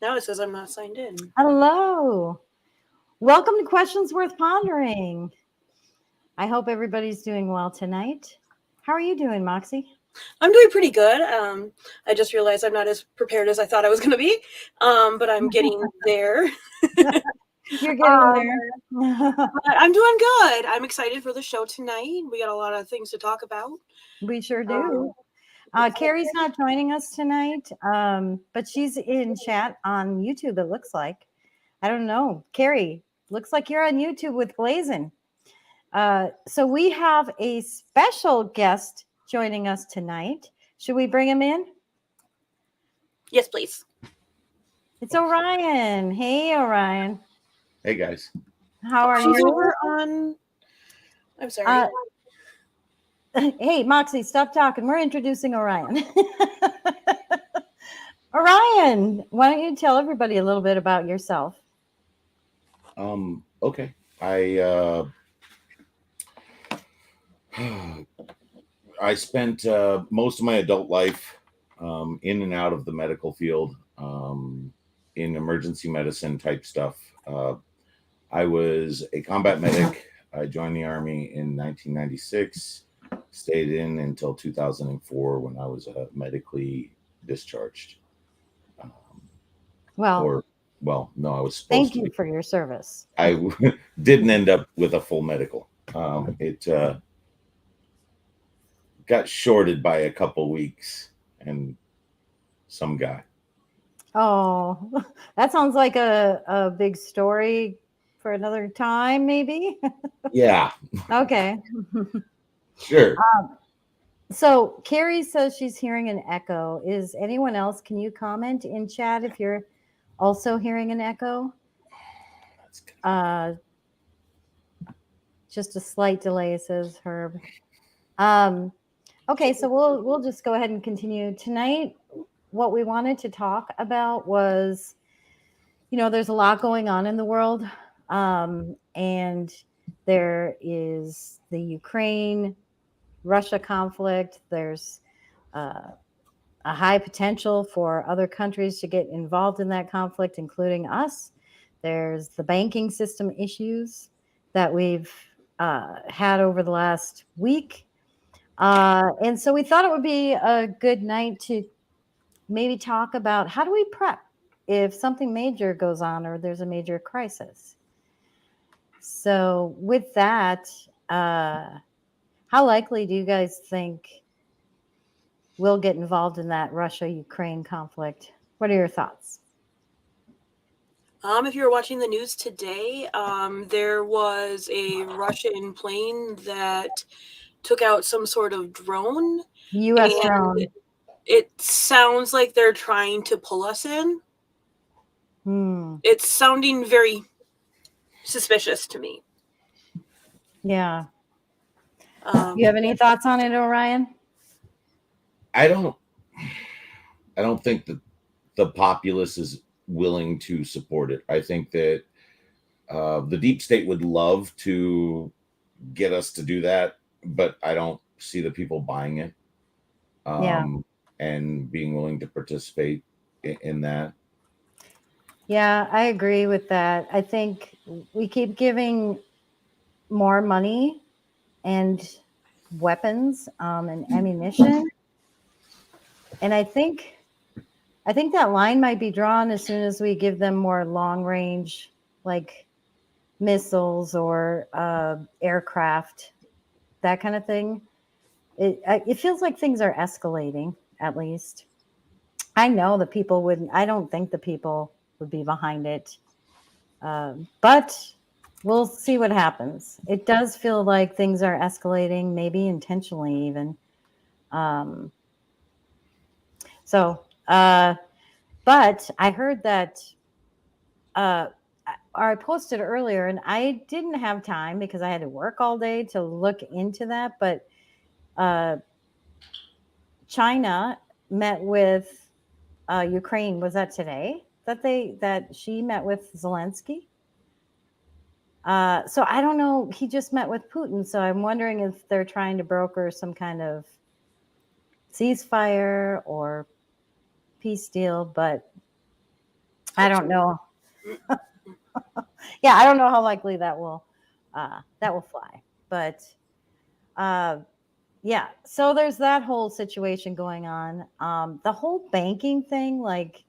Now it says I'm not signed in. Hello. Welcome to Questions Worth Pondering. I hope everybody's doing well tonight. How are you doing, Moxie? I'm doing pretty good. I just realized I'm not as prepared as I thought I was going to be, but I'm getting there. You're getting um, there. but I'm doing good. I'm excited for the show tonight. We got a lot of things to talk about. We sure Um, do. Carrie's not joining us tonight, but she's in chat on YouTube, it looks like. I don't know. Carrie, looks like you're on YouTube with Blazin'. So we have a special guest joining us tonight. Should we bring him in? yes, please. It's Orion. Hey, Orion. Hey guys. How are She's you? over on. I'm sorry. Uh, hey, Moxie, stop talking. We're introducing Orion. Orion, why don't you tell everybody a little bit about yourself? Okay. I I spent most of my adult life in and out of the medical field, in emergency medicine type stuff. I was a combat medic. I joined the Army in 1996, stayed in until 2004 when I was medically discharged. Um, Well, no, I was supposed thank to you be. for your service. I didn't end up with a full medical. It got shorted by a couple weeks and some guy. Oh, that sounds like a big story for another time, maybe. Yeah, Okay. sure. So Carrie says she's hearing an echo. Is anyone else? Can you comment in chat if you're also hearing an echo? That's good. Uh, just a slight delay, says Herb. Um, okay, so we'll just go ahead and continue tonight. What we wanted to talk about was, there's a lot going on in the world, and there is the Ukraine Russia conflict. There's uh, a high potential for other countries to get involved in that conflict, including us. There's the banking system issues that we've had over the last week. And so we thought it would be a good night to maybe talk about how do we prep if something major goes on or there's a major crisis. So, with that, how likely do you guys think we'll get involved in that Russia-Ukraine conflict? What are your thoughts? If you were watching the news today, there was a Russian plane that took out some sort of drone, U.S. and drone. it sounds like they're trying to pull us in. It's sounding very suspicious to me. Yeah. You have any thoughts on it, Orion? I don't think that the populace is willing to support it. I think that the deep state would love to get us to do that, but I don't see the people buying it, Yeah. and being willing to participate in that. Yeah, I agree with that. I think we keep giving more money and weapons and ammunition, and I think that line might be drawn as soon as we give them more long range, like missiles or aircraft, that kind of thing. It feels like things are escalating. At least I know the people wouldn't. I don't think the people would be behind it, but we'll see what happens. It does feel like things are escalating, maybe intentionally even. Um, so, but I heard that uh, I posted earlier, and I didn't have time because I had to work all day to look into that. But uh, China met with Ukraine. Was that today that she met with Zelensky? So I don't know. He just met with Putin, so I'm wondering if they're trying to broker some kind of ceasefire or peace deal. But I don't know. Yeah, I don't know how likely that will fly, but yeah. So there's that whole situation going on. The whole banking thing, like,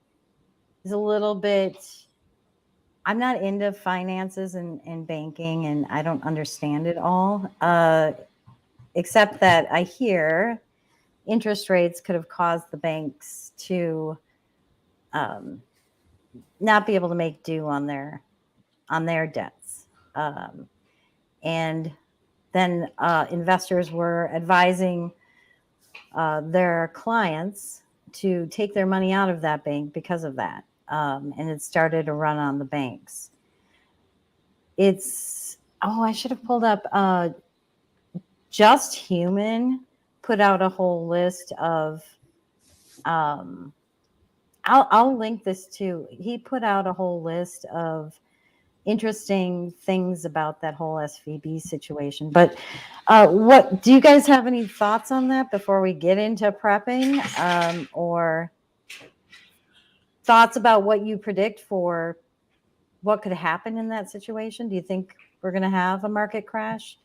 is a little bit. I'm not into finances and banking, and I don't understand it all. Except that I hear interest rates could have caused the banks to not be able to make due on their debts, and then investors were advising their clients to take their money out of that bank because of that, and it started to run on the banks. I should have pulled up. Just Human put out a whole list of. I'll link this too. He put out a whole list of interesting things about that whole SVB situation. But what do you guys have any thoughts on that before we get into prepping, or thoughts about what you predict for what could happen in that situation? Do you think we're going to have a market crash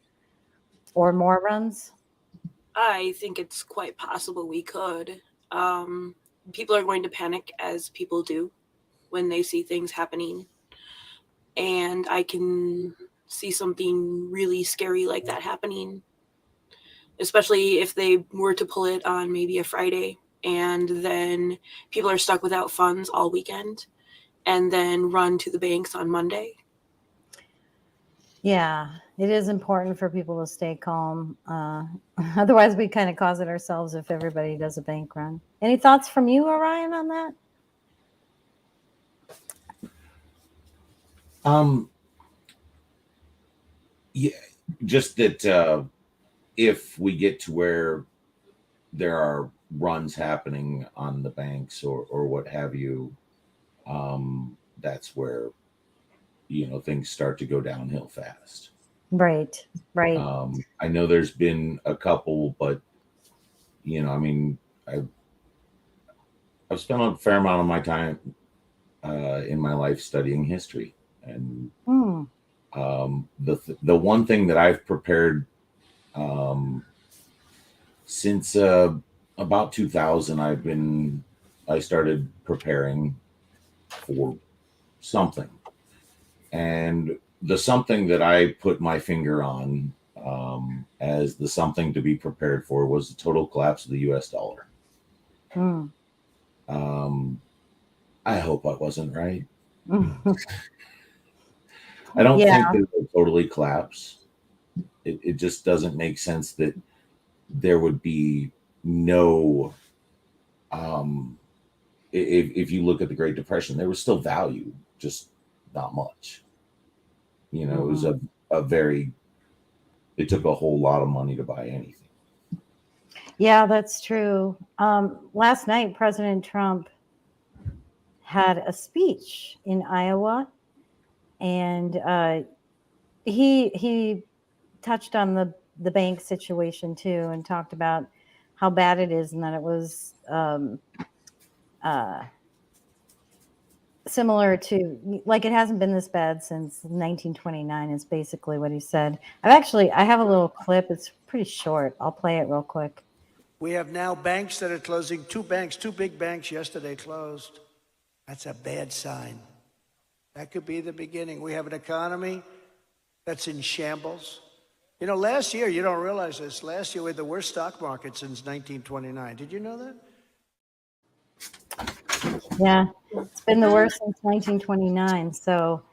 or more runs? I think it's quite possible we could. People are going to panic, as people do when they see things happening. And I can see something really scary like that happening, especially if they were to pull it on maybe a Friday, and then people are stuck without funds all weekend and then run to the banks on Monday. Yeah, it is important for people to stay calm. Otherwise, we kind of cause it ourselves if everybody does a bank run. Any thoughts from you, Orion, on that? Yeah, just that if we get to where there are runs happening on the banks or what have you, that's where things start to go downhill fast. Right. I know there's been a couple, but I mean, I've spent a fair amount of my time in my life studying history, and the one thing that I've prepared since about 2000, I started preparing for something, and the something that I put my finger on as the something to be prepared for was the total collapse of the U.S. dollar. I hope I wasn't right. I don't think that it will totally collapse. It just doesn't make sense that there would be no. If you look at the Great Depression, there was still value, just not much. It was a very. It took a whole lot of money to buy anything. Yeah, that's true. Last night, President Trump had a speech in Iowa, and he touched on the bank situation too, and talked about how bad it is, and that it was similar to, like, it hasn't been this bad since 1929 is basically what he said. I have a little clip. It's pretty short. I'll play it real quick. We have now banks that are closing. Two big banks yesterday closed. That's a bad sign. That could be the beginning. We have an economy that's in shambles. Last year, you don't realize this, last year we had the worst stock market since 1929. Did you know that? Yeah, it's been the worst since 1929. So,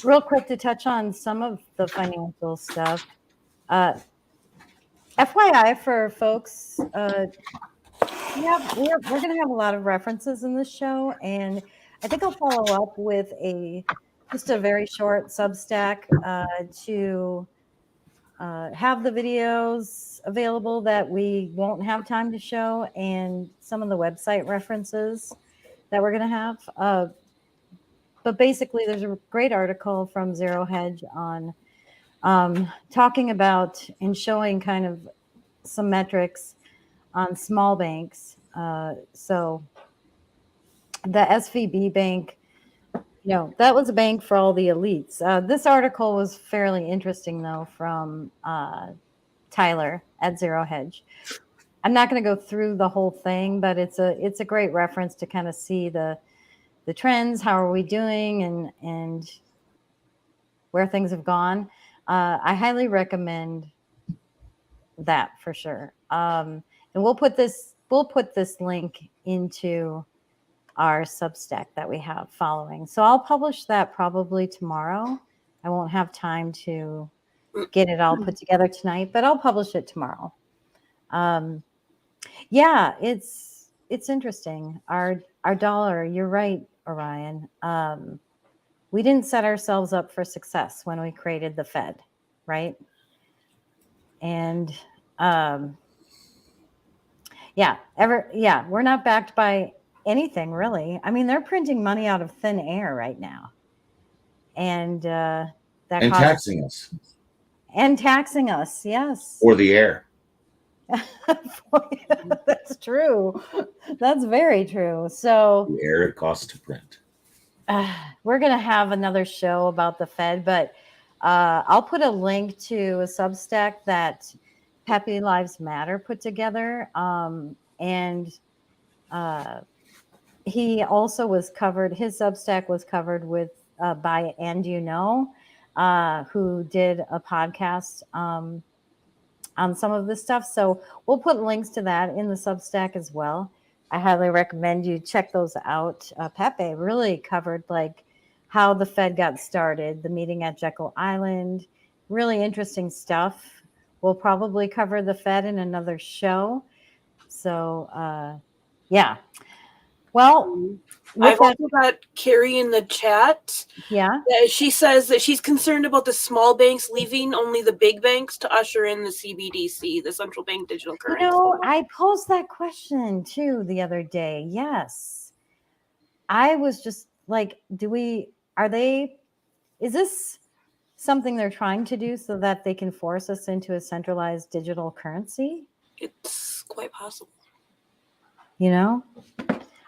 real quick to touch on some of the financial stuff. FYI for folks, we're going to have a lot of references in this show, and I think I'll follow up with just a very short Substack to have the videos available that we won't have time to show, and some of the website references that we're going to have. But basically, there's a great article from Zero Hedge on talking about and showing kind of some metrics on small banks. So the SVB bank, that was a bank for all the elites. This article was fairly interesting, though, from Tyler at Zero Hedge. I'm not going to go through the whole thing, but it's a great reference to kind of see the trends, how are we doing, and where things have gone. I highly recommend that for sure. And we'll put this link into our Substack that we have following. So I'll publish that probably tomorrow. I won't have time to get it all put together tonight, but I'll publish it tomorrow. Yeah, it's interesting. Our dollar, you're right, Orion. We didn't set ourselves up for success when we created the Fed, right? And we're not backed by anything really. I mean, they're printing money out of thin air right now, and taxing us, and taxing us. Yes, or the air. That's true. That's very true. So the air it costs to print. We're gonna have another show about the Fed, but I'll put a link to a Substack that Peppy Lives Matter put together, and he also was covered. His Substack was covered with by who did a podcast on some of this stuff. So we'll put links to that in the Substack as well. I highly recommend you check those out. Pepe really covered like how the Fed got started, the meeting at Jekyll Island, really interesting stuff. We'll probably cover the Fed in another show. So, yeah. Well, I've also got Carrie in the chat. Yeah. She says that she's concerned about the small banks leaving only the big banks to usher in the CBDC, the central bank digital currency. I posed that question too the other day. Yes. I was just like, is this something they're trying to do so that they can force us into a centralized digital currency? It's quite possible.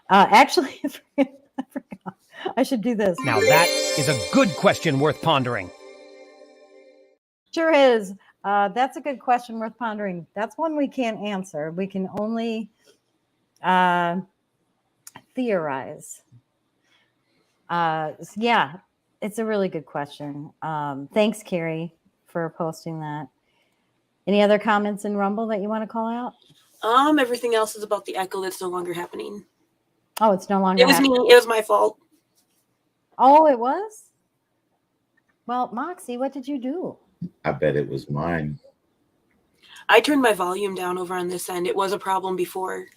Actually, I forgot. I should do this. Now that is a good question worth pondering. Sure is. That's a good question worth pondering. That's one we can't answer. We can only theorize. Yeah, it's a really good question. Thanks, Carrie, for posting that. Any other comments in Rumble that you want to call out? Everything else is about the echo that's no longer happening. Oh, it's no longer. It was me. It was my fault. Oh, it was? Well, Moxie, what did you do? I bet it was mine. I turned my volume down over on this end. It was a problem before.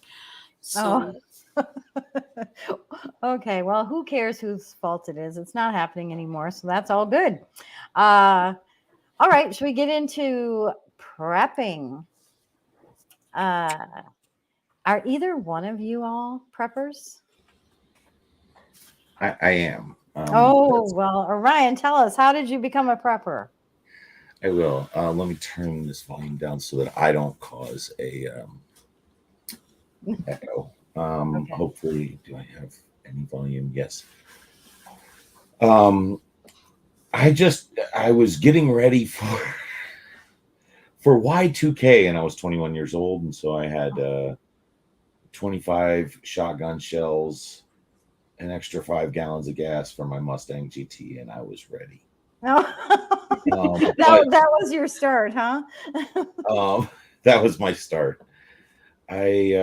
So. Oh. Okay, well, who cares whose fault it is? It's not happening anymore, so that's all good. All right, should we get into prepping? Are either one of you all preppers? I am. Well, Orion, tell us, how did you become a prepper? I will. Let me turn this volume down so that I don't cause a echo. Okay. Hopefully, do I have any volume? Yes. I was getting ready for Y2K, and I was 21 years old, and so I had 25 shotgun shells, an extra 5 gallons of gas for my Mustang GT, and I was ready. That was your start, huh? That was my start. I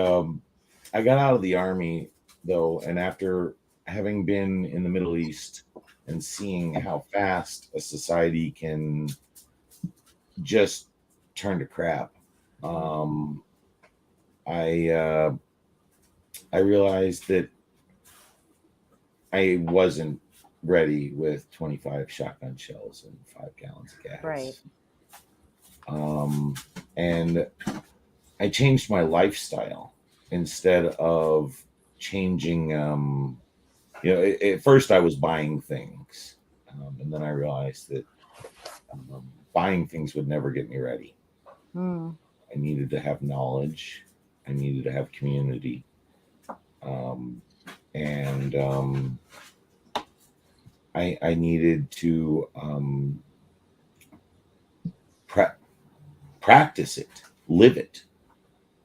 got out of the Army, though, and after having been in the Middle East and seeing how fast a society can just turn to crap, I realized that I wasn't ready with 25 shotgun shells and 5 gallons of gas. Right. And I changed my lifestyle instead of changing. At first I was buying things, and then I realized that buying things would never get me ready. I needed to have knowledge. I needed to have community. and I needed to practice it, live it.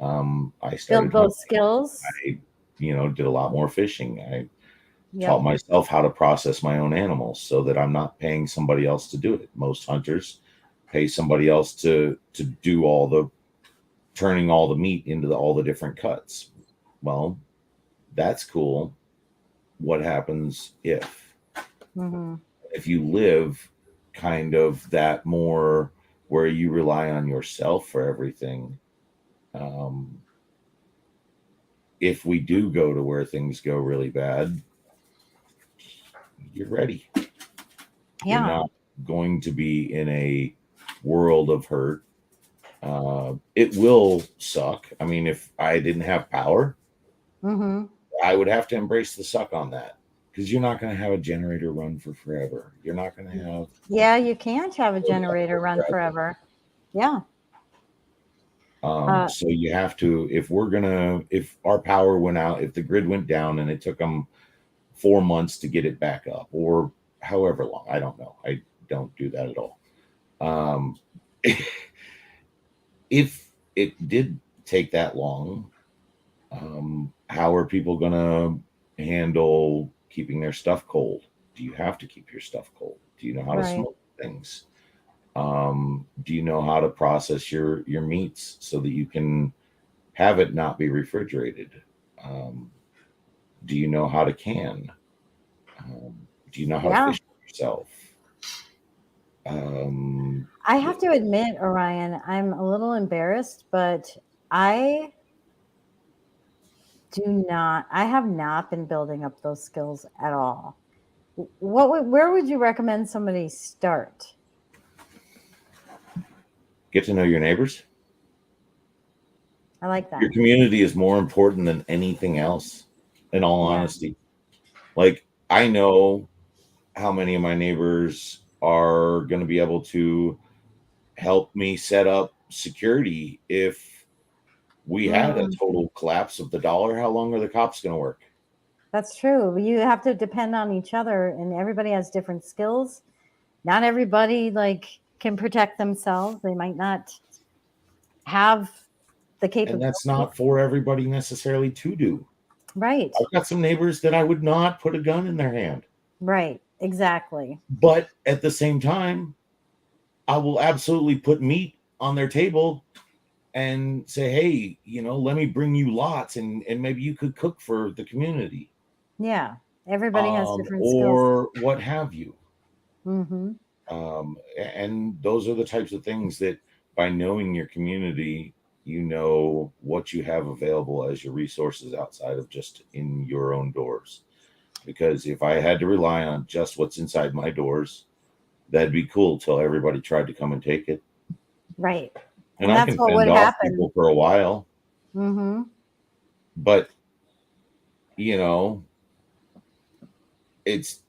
I started Build those skills. I, did a lot more fishing. I taught Yep. myself how to process my own animals so that I'm not paying somebody else to do it. Most hunters pay somebody else to do all the turning all the meat into all the different cuts. Well, that's cool. What happens Mm-hmm. if you live kind of that more where you rely on yourself for everything? Um, if we do go to where things go really bad, you're ready. You're Yeah. not going to be in a world of hurt. It will suck. I mean, if I didn't have power, Mm-hmm. I would have to embrace the suck on that, because you're not going to have a generator run for forever. You're not going to have Yeah, you can't have a generator run forever. Yeah. so you have to, if our power went out, if the grid went down and it took them 4 months to get it back up, or however long, I don't know. I don't do that at all. Um, if it did take that long, how are people going to handle keeping their stuff cold? Do you have to keep your stuff cold? Do you know how to Right. smoke things? Do you know how to process your meats so that you can have it not be refrigerated? Um, do you know how to can? Do you know how to Yeah. fish yourself? Um, I have to admit, Orion, I'm a little embarrassed, but I I have not been building up those skills at all. Where would you recommend somebody start? get to know your neighbors. I like Your that. community is more important than anything else, in all Yeah. honesty. Like, I know how many of my neighbors are going to be able to help me set up security if we had a Mm, total collapse of the dollar. How long are the cops going to work? that's true. You have to depend on each other, and everybody has different skills. Not everybody can protect themselves. They might not have the And that's capability. not for everybody necessarily to do. Right. I've got some neighbors that I would not put a gun in their hand, Right. Exactly. but at the same time, I will absolutely put meat on their table and say, hey, let me bring you lots, and maybe you could cook for the community, Yeah. Everybody has different skills. or what have you. Mm-hmm. And those are the types of things that, by knowing your community, you know what you have available as your resources outside of just in your own doors. Because if I had to rely on just what's inside my doors, that'd be cool till everybody tried to come and take it. Right. And And I that's can what fend would off happen. people for a while, Mm-hmm. but you know,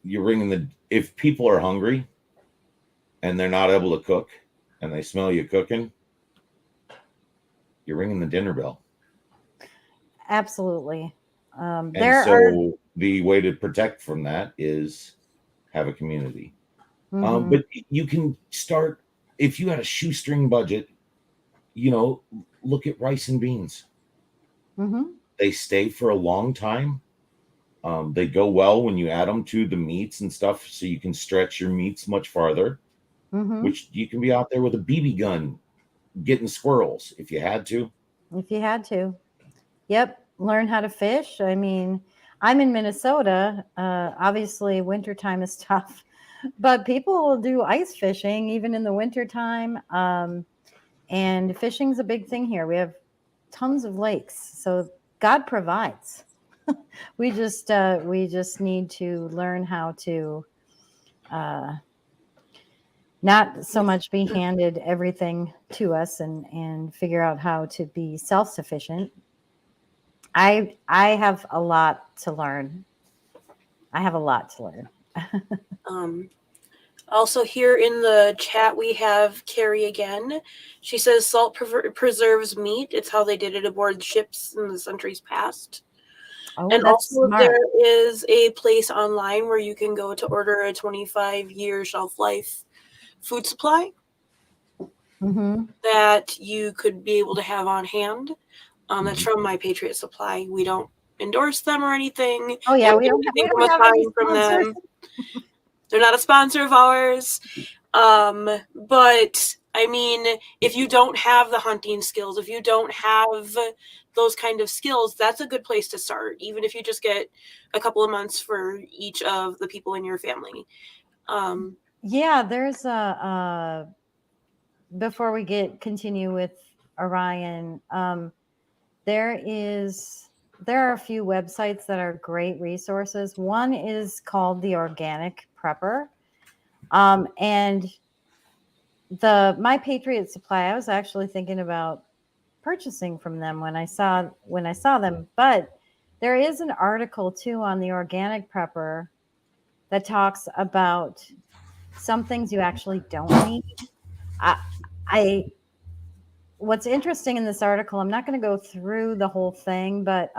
you're ringing the if people are hungry and they're not able to cook and they smell you cooking, you're ringing the dinner bell. Absolutely. And There are. so the way to protect from that is have a community. Mm-hmm. But you can start, if you had a shoestring budget, look at rice and beans. Mm-hmm. They stay for a long time. They go well when you add them to the meats and stuff, so you can stretch your meats much farther, Mm-hmm. which you can be out there with a BB gun getting squirrels if you had to. If you had to. Yep. Learn how to fish. I mean, I'm in Minnesota. Obviously, wintertime is tough, but people will do ice fishing even in the wintertime. And fishing's a big thing here. We have tons of lakes. So God provides. We just need to learn how to uh, not so much be handed everything to us and figure out how to be self-sufficient. I have a lot to learn. I have a lot to learn. Um, Also, here in the chat, we have Carrie again. She says salt preserves meat. It's how they did it aboard ships in the centuries past. Oh, And that's also, smart. there is a place online where you can go to order a 25-year shelf life food supply Mm-hmm. that you could be able to have on hand. That's from My Patriot Supply. We don't endorse them or anything, Oh yeah, and we we don't don't get we anything don't from have any from sponsors. them. They're not a sponsor of ours. But I mean, if you don't have the hunting skills, if you don't have those kind of skills, that's a good place to start. Even if you just get a couple of months for each of the people in your family. Yeah, there's before we continue with Orion, there are a few websites that are great resources. One is called the Organic Prepper, and the My Patriot Supply. I was actually thinking about purchasing from them when I saw them, but there is an article too on the Organic Prepper that talks about some things you actually don't need. I, I what's interesting in this article, I'm not going to go through the whole thing, but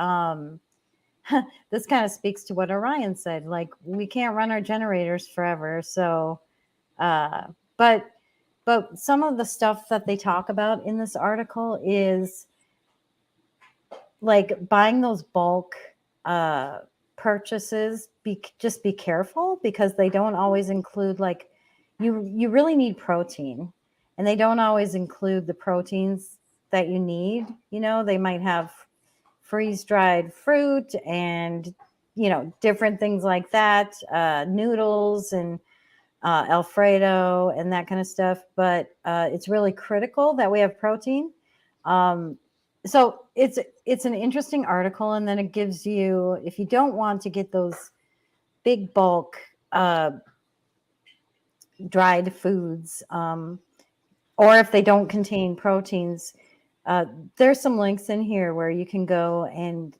this kind of speaks to what Orion said. Like, we can't run our generators forever. So, uh, but some of the stuff that they talk about in this article is like buying those bulk uh, purchases. Just be careful because they don't always include, like, you really need protein, and they don't always include the proteins that you need. They might have freeze dried fruit and different things like that, noodles and Alfredo and that kind of stuff. But it's really critical that we have protein. Um, so it's an interesting article, and then it gives you, if you don't want to get those big bulk dried foods, or if they don't contain proteins, there's some links in here where you can go and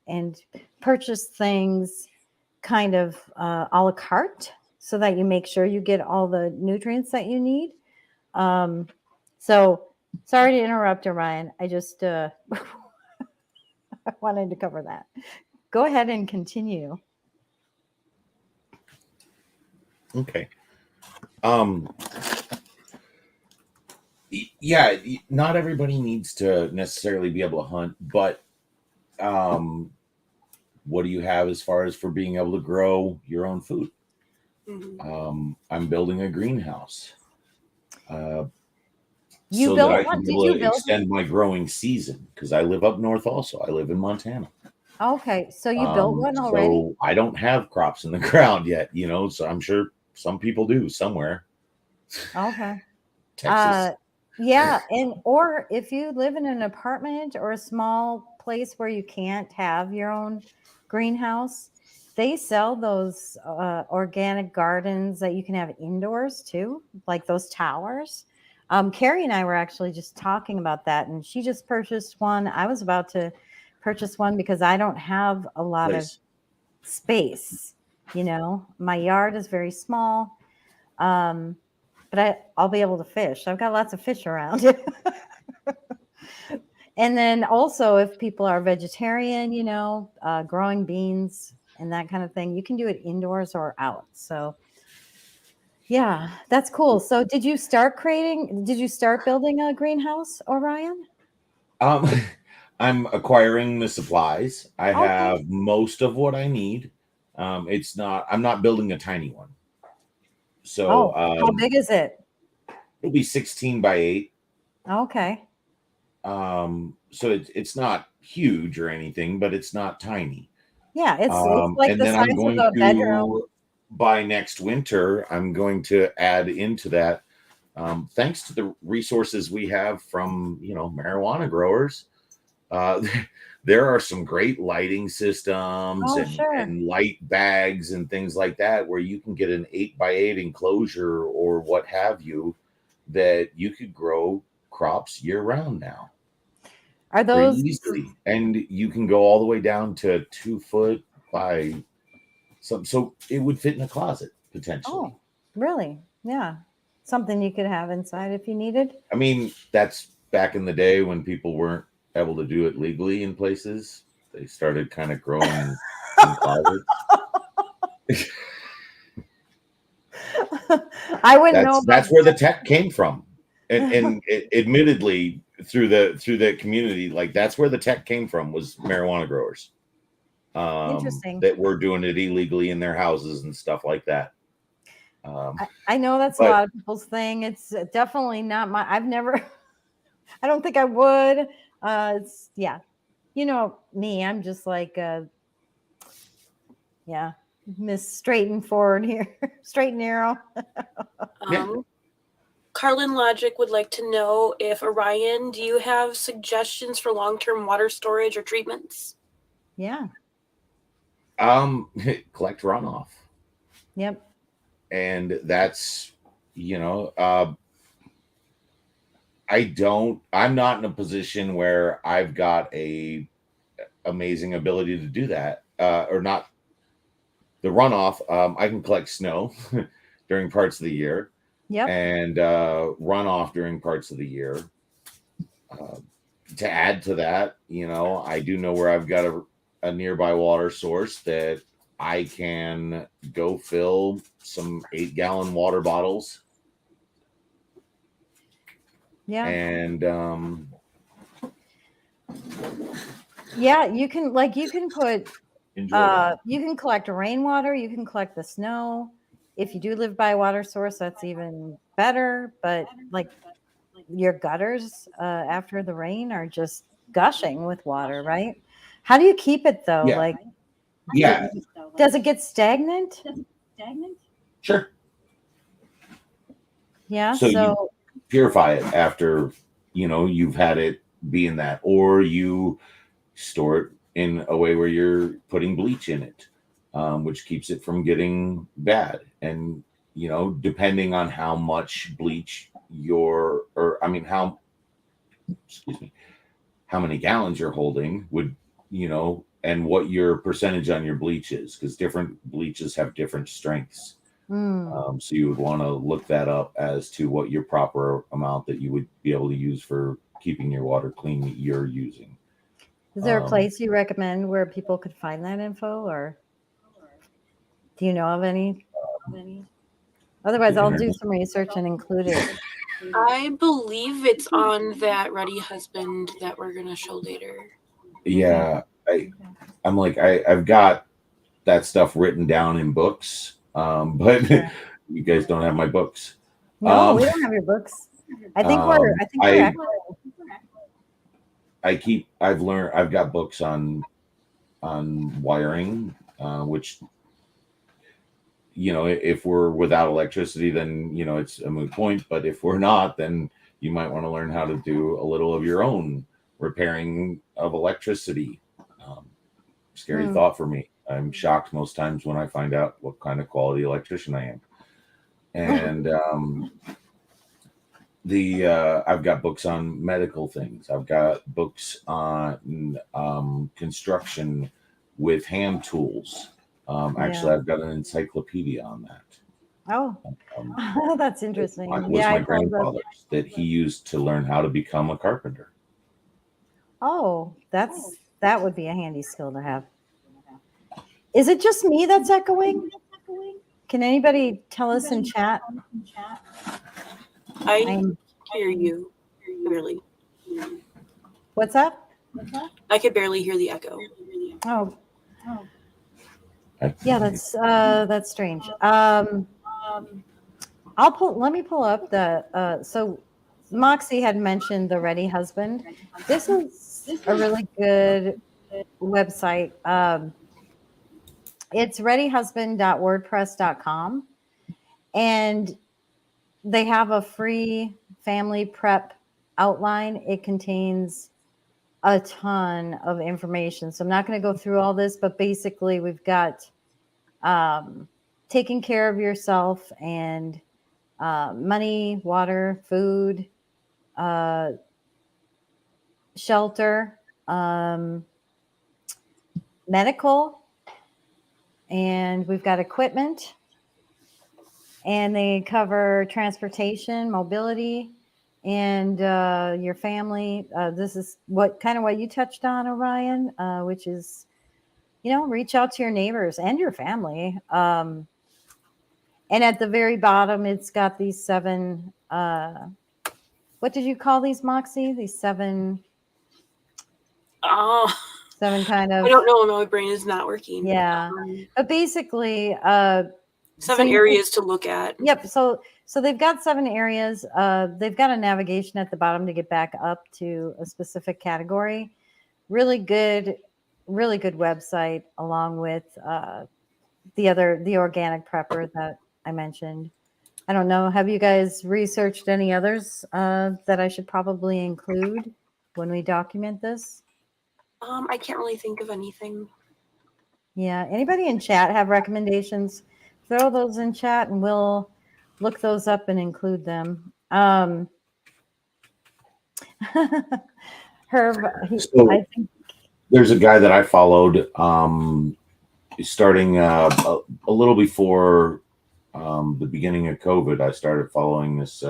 purchase things kind of a la carte, so that you make sure you get all the nutrients that you need. So sorry to interrupt, Orion. I just I wanted to cover that. Go ahead and continue. Okay. Um, yeah, not everybody needs to necessarily be able to hunt, but um, what do you have as far as for being able to grow your own food? I'm building a greenhouse uh, You so that built I can one? be Did able you to build one? extend my growing season because I live up north also. I live in Montana. Okay, so you built one already? So I don't have crops in the ground yet, so I'm sure some people do somewhere. Okay. Texas. Yeah, or if you live in an apartment or a small place where you can't have your own greenhouse, they sell those organic gardens that you can have indoors too, like those towers. Carrie and I were actually just talking about that, and she just purchased one. I was about to purchase one because I don't have a lot of Place. space. My yard is very small. But I'll be able to fish. I've got lots of fish around. And then also, if people are vegetarian, growing beans and that kind of thing, you can do it indoors or out. So, yeah, that's cool. So, did you start building a greenhouse, Orion? Um, I'm acquiring the supplies. I Okay. have most of what I need. I'm not building a tiny one. So Oh, how big is it? it'll be 16 by 8. Okay. So it's not huge or anything, but it's not tiny. Yeah, it's like And the then I'm size of going a bedroom. to, by next winter, I'm going to add into that, thanks to the resources we have from, marijuana growers. Uh, there are some great lighting systems Oh, and, sure. and light bags and things like that, where you can get an 8x8 enclosure or what have you, that you could grow crops year round now Are pretty those easily. And you can go all the way down to 2 foot by some, so it would fit in a closet potentially. Oh, really? Yeah. Something you could have inside if you needed. I mean, that's back in the day when people weren't able to do it legally in places. They started kind of growing in closets. I wouldn't know about That's where the tech came from, and admittedly through the community, like that's where the tech came from, was marijuana growers Interesting. that were doing it illegally in their houses and stuff like that. I know that's a But lot of people's thing. It's definitely not my. I've never. I don't think I would. It's yeah. You know me. I'm just like yeah, Miss Straight and Forward here, straight and narrow. yeah, Carlin Logic would like to know if Orion, do you have suggestions for long-term water storage or treatments? Yeah. collect runoff, Yep. and that's you know I'm not in a position where I've got a amazing ability to do that, or not the runoff. I can collect snow during parts of the year Yep. and runoff during parts of the year. Uh, to add to that, I do know where I've got a nearby water source that I can go fill some 8-gallon water bottles. Yeah. And Yeah. You can put enjoy that. you can collect rainwater. You can collect the snow. If you do live by a water source, that's even better. But like your gutters after the rain are just gushing with water, right? How do you keep it though? Yeah. Like, Yeah, does it get stagnant? sure. Yeah. So you So purify it after you've had it be in that, or you store it in a way where you're putting bleach in it, which keeps it from getting bad. And depending on how much bleach how excuse me, how many gallons you're holding would and what your percentage on your bleach is, because different bleaches have different strengths. So you would want to look that up as to what your proper amount that you would be able to use for keeping your water clean that you're using. is there a place you recommend where people could find that info, or do you know of any? Otherwise, I'll do some research and include it. I believe it's on that Ready Husband that we're going to show later. Yeah, I'm like I've got that stuff written down in books, but you guys don't have my books. No, we don't have your books. I think we're actually. I've got books on wiring, which if we're without electricity, then it's a moot point. But if we're not, then you might want to learn how to do a little of your own repairing of electricity. Scary thought for me. I'm shocked most times when I find out what kind of quality electrician I am. And I've got books on medical things. I've got books on construction with hand tools. Actually, I've got an encyclopedia on that. Oh, that's interesting. It was my grandfather's that he used to learn how to become a carpenter. Oh, that would be a handy skill to have. Is it just me that's echoing? Can anybody tell us in chat? I hear you barely. What's that? I could barely hear the echo. Oh, yeah, that's strange. Let me pull up the so Moxie had mentioned the Ready Husband. This is a really good website. It's readyhusband.wordpress.com, and they have a free family prep outline. It contains a ton of information. So I'm not going to go through all this, but basically we've got taking care of yourself and money, water, food, shelter, medical, and we've got equipment, and they cover transportation, mobility, and your family. This is what you touched on, Orion, which is reach out to your neighbors and your family. And at the very bottom, it's got these 7, what did you call these, Moxie? These 7 Oh, kind I of, don't know. My brain is not working. yeah. But basically, 7 areas to look at. Yep. So they've got 7 areas. They've got a navigation at the bottom to get back up to a specific category. Really good website, along with the organic prepper that I mentioned. I don't know. Have you guys researched any others that I should probably include when we document this? I can't really think of anything. Yeah. Anybody in chat have recommendations? Throw those in chat and we'll look those up and include them. Herb, So I think. there's a guy that I followed starting a little before the beginning of COVID. I started following this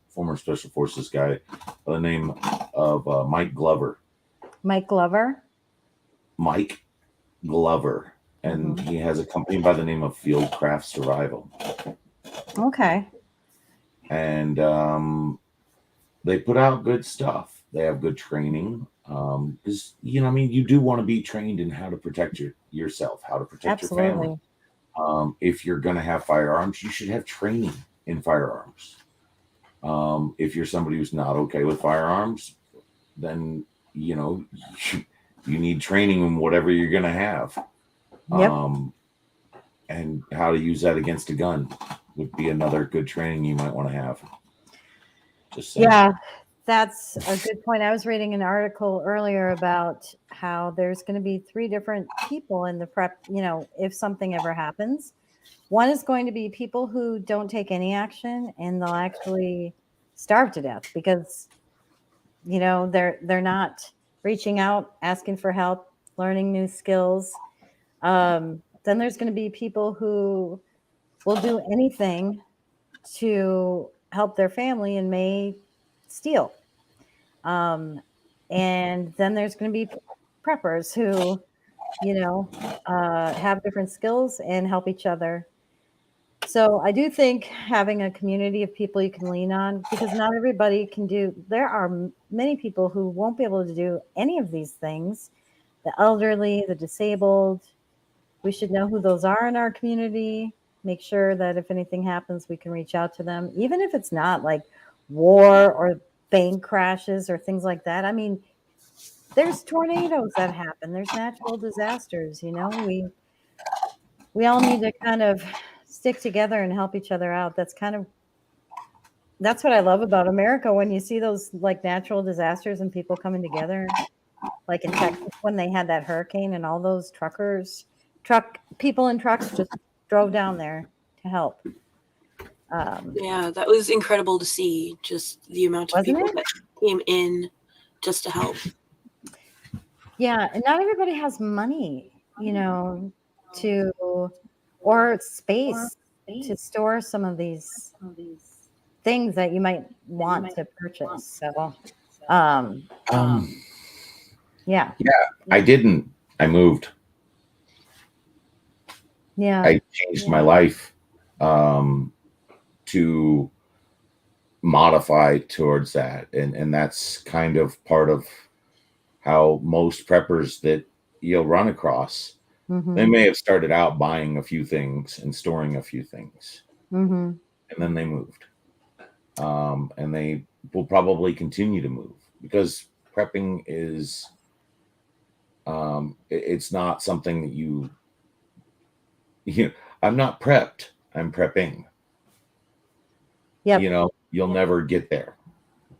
former Special Forces guy by the name of Mike Glover. Mike Glover. Mike Glover. And he has a company by the name of Fieldcraft Survival. Okay. And they put out good stuff. They have good training. Because, you do want to be trained in how to protect yourself, how to protect your family. If you're going to have firearms, you should have training in firearms. If you're somebody who's not okay with firearms, then, you need training in whatever you're going to have. Yep. And how to use that against a gun would be another good training you might want to have. Just saying. Yeah, that's a good point. I was reading an article earlier about how there's going to be 3 different people in the prep, if something ever happens. One is going to be people who don't take any action, and they'll actually starve to death because, they're not reaching out, asking for help, learning new skills. Then there's going to be people who will do anything to help their family and may steal. And then there's going to be preppers who, have different skills and help each other. So I do think having a community of people you can lean on, because not everybody can do, there are many people who won't be able to do any of these things. The elderly, the disabled, we should know who those are in our community. Make sure that if anything happens, we can reach out to them, even if it's not like war or bank crashes or things like that. I mean, there's tornadoes that happen. There's natural disasters. We all need to kind of stick together and help each other out. That's what I love about America, when you see those like natural disasters and people coming together, like in Texas when they had that hurricane and all those people in trucks just drove down there to help. Yeah, that was incredible to see, just the amount of people that came in just to help. Yeah, and not everybody has money, or space to store some of these things that you might want to purchase. So, yeah. I didn't. I moved. Yeah. I changed my life to modify towards that. And that's kind of part of how most preppers that you'll run across, they may have started out buying a few things and storing a few things. And then they moved. And they will probably continue to move, because prepping is, it's not something that I'm not prepped, I'm prepping. Yep. You'll never get there.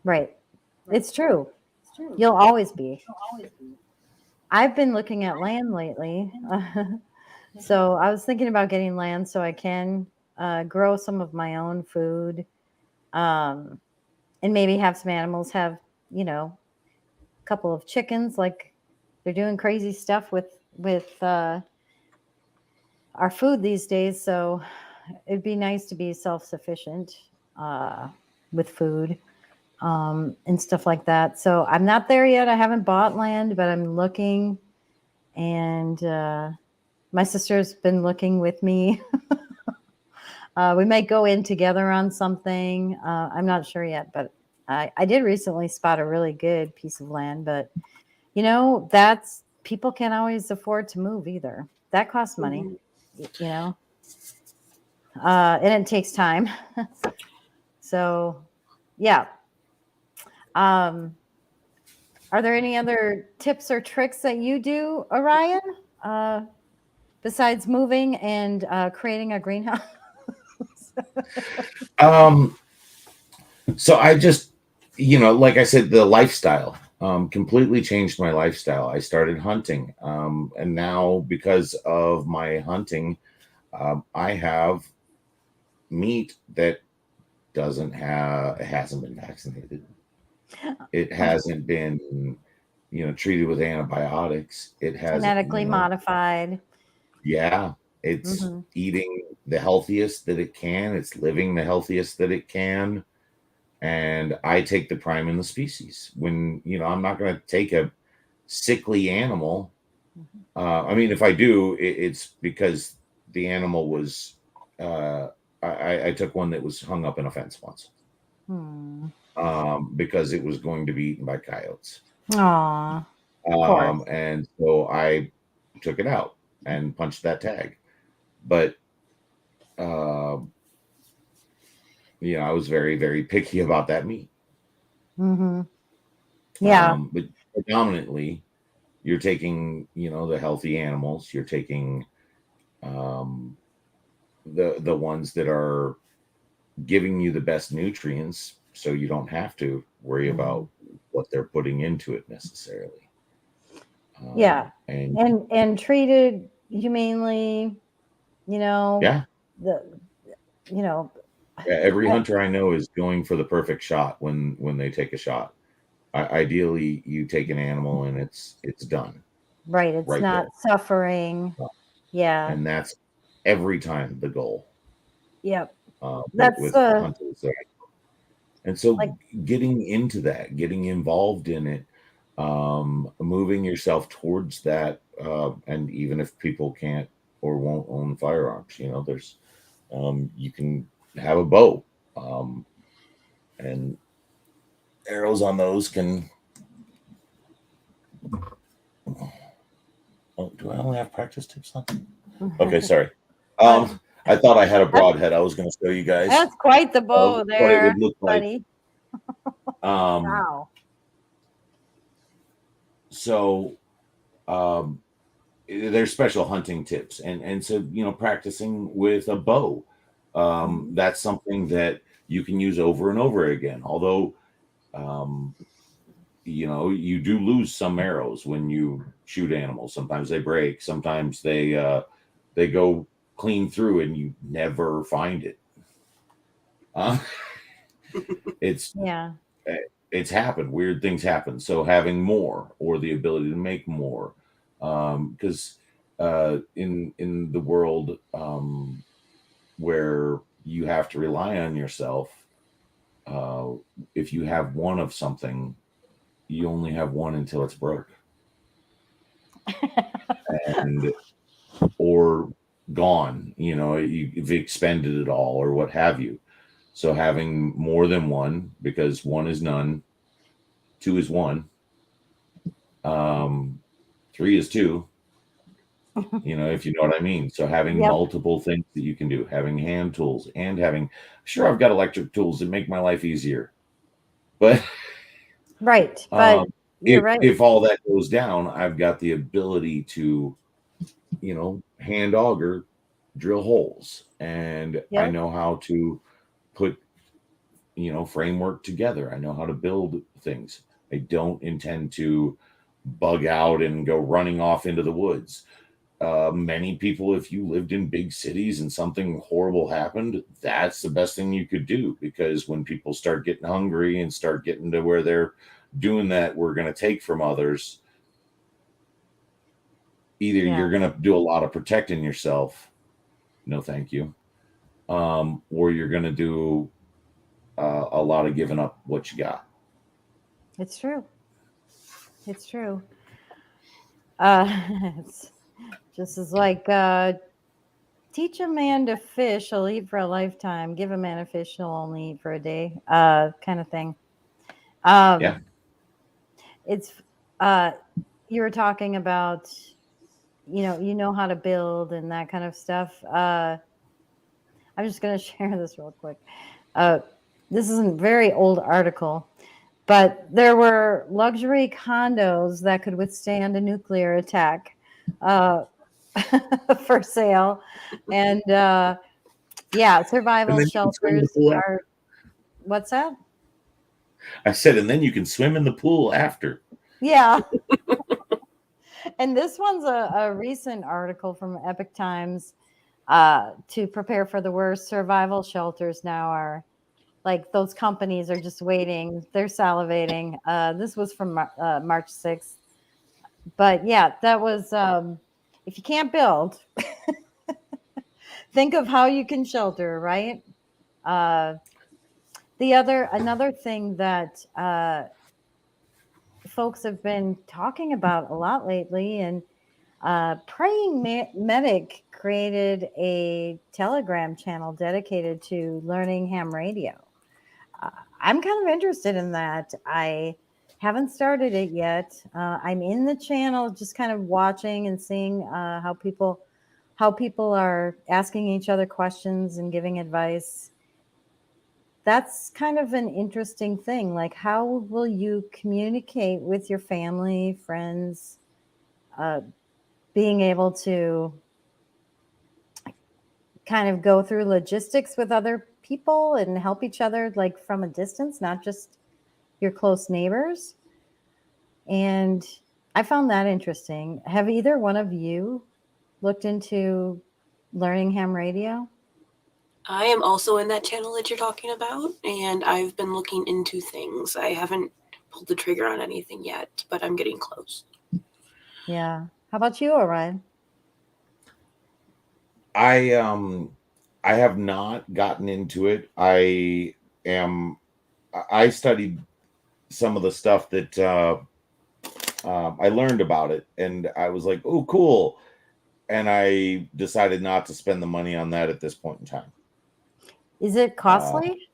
Right. It's true. You'll always be. I've been looking at land lately. So I was thinking about getting land so I can grow some of my own food, and maybe have some animals, have, a couple of chickens. Like, they're doing crazy stuff with our food these days. So it'd be nice to be self-sufficient with food and stuff like that. So I'm not there yet. I haven't bought land, but I'm looking. And My sister's been looking with me. We might go in together on something. I'm not sure yet, but I did recently spot a really good piece of land. But that's people can't always afford to move either. That costs money, Mhm. and it takes time. So, yeah. Um, are there any other tips or tricks that you do, Orion, uh, besides moving and creating a greenhouse? Um, so I just, like I said, the lifestyle completely changed my lifestyle. I started hunting, and now because of my hunting, I have meat that doesn't have it hasn't been vaccinated. It hasn't been, treated with antibiotics. It hasn't, Genetically modified. yeah, it's Hmm. eating the healthiest that it can. It's living the healthiest that it can. And I take the prime in the species. When, I'm not going to take a sickly animal. I mean, if I do, it's because the animal was, I took one that was hung up in a fence once, Hmm. because it was going to be eaten by coyotes. Aw, of course. And so I took it out and punched that tag. But, uh, I was very, very picky about that meat. Hmm. Yeah. But predominantly, you're taking, the healthy animals. You're taking um, the ones that are giving you the best nutrients, so you don't have to worry Hmm. about what they're putting into it necessarily. Yeah. And And treated humanely, you know, yeah, the you know, yeah, every hunter I know is going for the perfect shot when they take a shot. Ideally, you take an animal and it's done right, it's right not there, suffering. Yeah. and that's every time the goal, Yep. with, That's with hunters. And so like getting into that, getting involved in it, moving yourself towards that, and even if people can't or won't own firearms, there's, you can have a bow, and arrows on those can. Oh, do I only have practice tips on? Okay, sorry. uh, Um, I thought I had a that's, broadhead. I was going to show you guys that's quite the of bow what it there, would look like. buddy. Um, Wow. so um, there's special hunting tips, and so practicing with a bow, Mhm. that's something that you can use over and over again. Although, um, you do lose some arrows when you shoot animals. Sometimes they break, sometimes they go clean through and you never find it. uh, it's Yeah. it's happened. Weird things happen. So having more, or the ability to make more, because in the world, where you have to rely on yourself, uh, if you have one of something, you only have one until it's broke, and or gone. You've expended it all, or what have you. So having more than one, because one is none, two is one, um, three is two, if you know what I mean. So having Yep. multiple things that you can do, having hand tools, and having, sure, I've got electric tools that make my life easier, but Right. But um, you're if right. if all that goes down, I've got the ability to, hand auger, drill holes, and I Yep. know how to put, framework together. I know how to build things. I don't intend to bug out and go running off into the woods. Many people, if you lived in big cities and something horrible happened, that's the best thing you could do, because when people start getting hungry and start getting to where they're doing that, we're going to take from others. Either Yeah. you're going to do a lot of protecting yourself, no thank you, or you're going to do a lot of giving up what you got. It's true. It's true. Uh, Just as like teach a man to fish, he'll eat for a lifetime. Give a man a fish, he'll only eat for a day. Kind of thing. Yeah. It's you were talking about, you know how to build and that kind of stuff. I'm just going to share this real quick. This is a very old article, but there were luxury condos that could withstand a nuclear attack for sale. And yeah, survival And then you can swim in the shelters pool are, what's that? I said, and then you can swim in the pool after. Yeah. And this one's a recent article from Epic Times. To prepare for the worst, survival shelters now are like those companies are just waiting. They're salivating. This was from March 6th. But yeah, that was if you can't build, think of how you can shelter, right? Uh, another thing that folks have been talking about a lot lately, and Praying Medic created a Telegram channel dedicated to learning ham radio. I'm kind of interested in that. I haven't started it yet. I'm in the channel, just kind of watching and seeing how people are asking each other questions and giving advice. That's kind of an interesting thing. Like, how will you communicate with your family, friends, being able to kind of go through logistics with other people and help each other, like from a distance, not just your close neighbors. And I found that interesting. Have either one of you looked into learning ham radio? I am also in that channel that you're talking about, and I've been looking into things. I haven't pulled the trigger on anything yet, but I'm getting close. Yeah. How about you, Orion? I have not gotten into it. I studied some of the stuff that I learned about it, and I was like, oh, cool. And I decided not to spend the money on that at this point in time. Is it costly?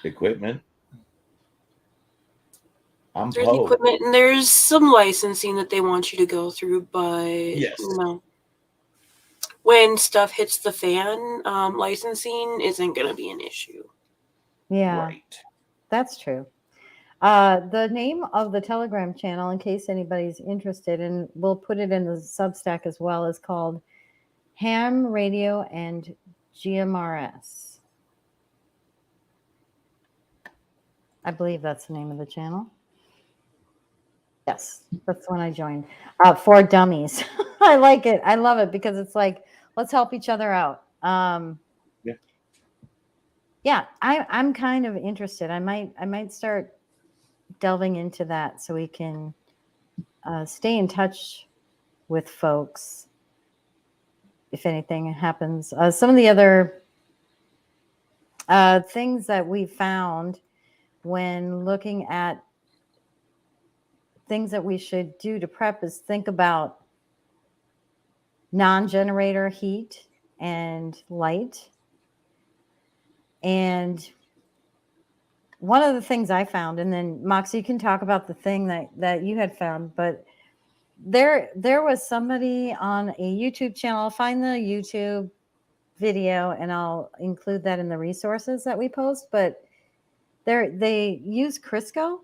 Equipment. I'm There's Poe. equipment and there's some licensing that they want you to go through, but Yes. When stuff hits the fan, licensing isn't going to be an issue. Yeah, Right. that's true. The name of the Telegram channel, in case anybody's interested, and we'll put it in the Substack as well, is called Ham Radio and GMRS. I believe that's the name of the channel. Yes, that's when I joined. For Dummies. I like it. I love it because it's like, let's help each other out. Yeah. Yeah, I'm kind of interested. I might start delving into that so we can stay in touch with folks if anything happens. Some of the other things that we found when looking at things that we should do to prep is think about non-generator heat and light. And one of the things I found, and then Moxie, you can talk about the thing that you had found, but there was somebody on a YouTube channel. I'll find the YouTube video and I'll include that in the resources that we post. But they use Crisco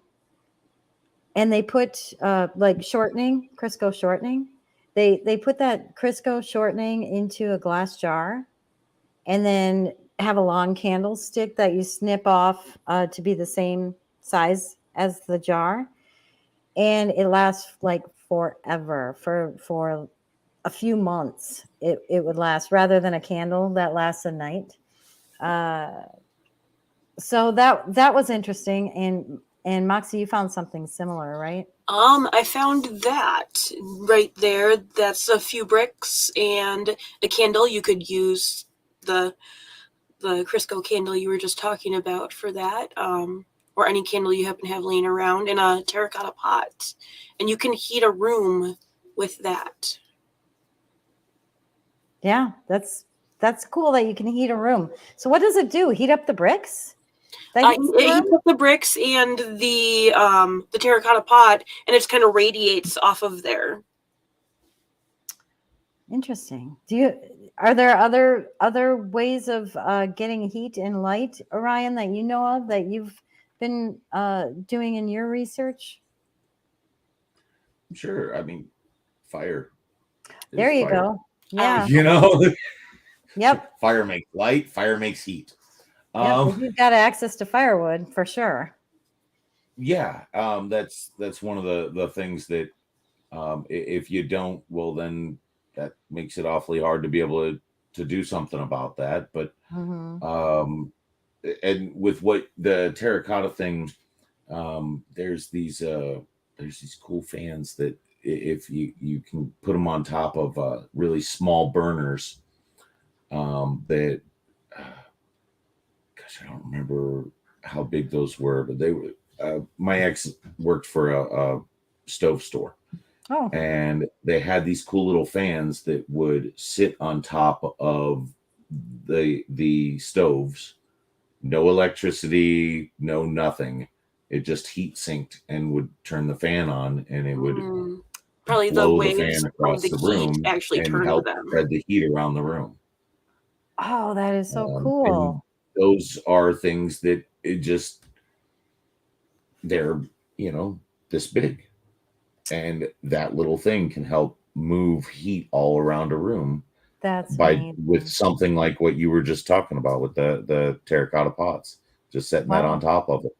and they put like shortening, Crisco shortening. They put that Crisco shortening into a glass jar and then have a long candlestick that you snip off to be the same size as the jar. And it lasts like forever, for a few months. It would last rather than a candle that lasts a night. So that was interesting. And Moxie, you found something similar, right? I found that right there. That's a few bricks and a candle. You could use the Crisco candle you were just talking about for that, or any candle you happen to have laying around in a terracotta pot. And you can heat a room with that. Yeah, that's cool that you can heat a room. So what does it do? Heat up the bricks? That heats the It heats room? up the bricks and the terracotta pot, and it just kind of radiates off of there. Interesting. Are there other ways of getting heat and light, Orion, that you know of that you've been doing in your research? Sure. I mean, fire. There you Fire. go. Yeah. You know, Yep. fire makes light. Fire makes heat. Yep. If you've got access to firewood, for sure. Yeah. That's one of the things that if you don't, well, then that makes it awfully hard to be able to do something about that. But Mm-hmm. and with what the terracotta thing, there's these cool fans that if you can put them on top of really small burners, that gosh, I don't remember how big those were, but they were. My ex worked for a stove store, Oh. and they had these cool little fans that would sit on top of the stoves. No electricity, no nothing. It just heat sinked and would turn the fan on, and it would Probably the blow the waves fan from across the the heat room actually and turned help them. spread the heat around the room. Oh, that is so And cool. those are things that they're this big, and that little thing can help move heat all around a room That's by amazing. with something like what you were just talking about with the terracotta pots, just setting that on Wow. top of it.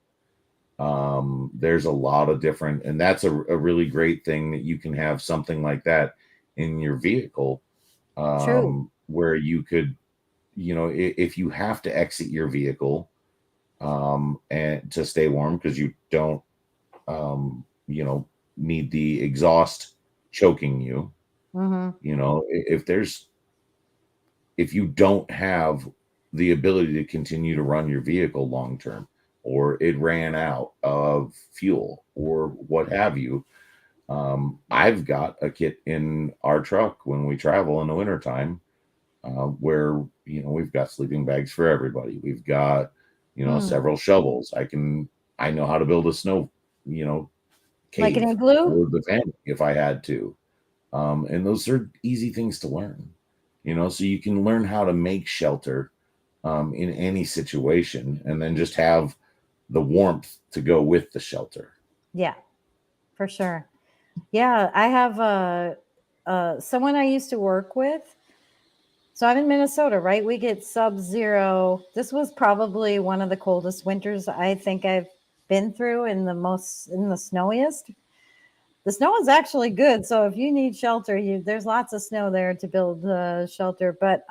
There's a lot of different, and that's a really great thing that you can have something like that in your vehicle, True. where you could, if you have to exit your vehicle, and to stay warm because you don't, need the exhaust choking you. Mm-hmm. If you don't have the ability to continue to run your vehicle long term, or it ran out of fuel or what have you, I've got a kit in our truck when we travel in the wintertime, where we've got sleeping bags for everybody. We've got several shovels. I know how to build a snow you know Like an cave igloo? for the family if I had to. And those are easy things to learn, so you can learn how to make shelter in any situation, and then just have the warmth to go with the shelter. Yeah, for sure. Yeah, I have someone I used to work with. So I'm in Minnesota, right? We get sub-zero. This was probably one of the coldest winters I think I've been through, in the snowiest. The snow is actually good, so if you need shelter, there's lots of snow there to build shelter. But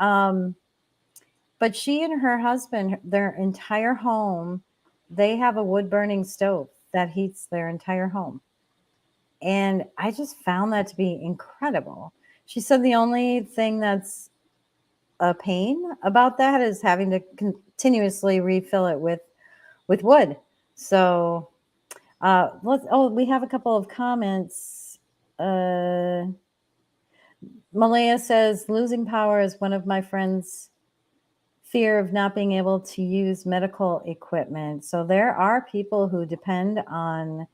she and her husband, their entire home, they have a wood burning stove that heats their entire home. And I just found that to be incredible. She said the only thing that's a pain about that is having to continuously refill it with wood. So we have a couple of comments. Malaya says losing power is one of my friends' fear of not being able to use medical equipment. So there are people who depend on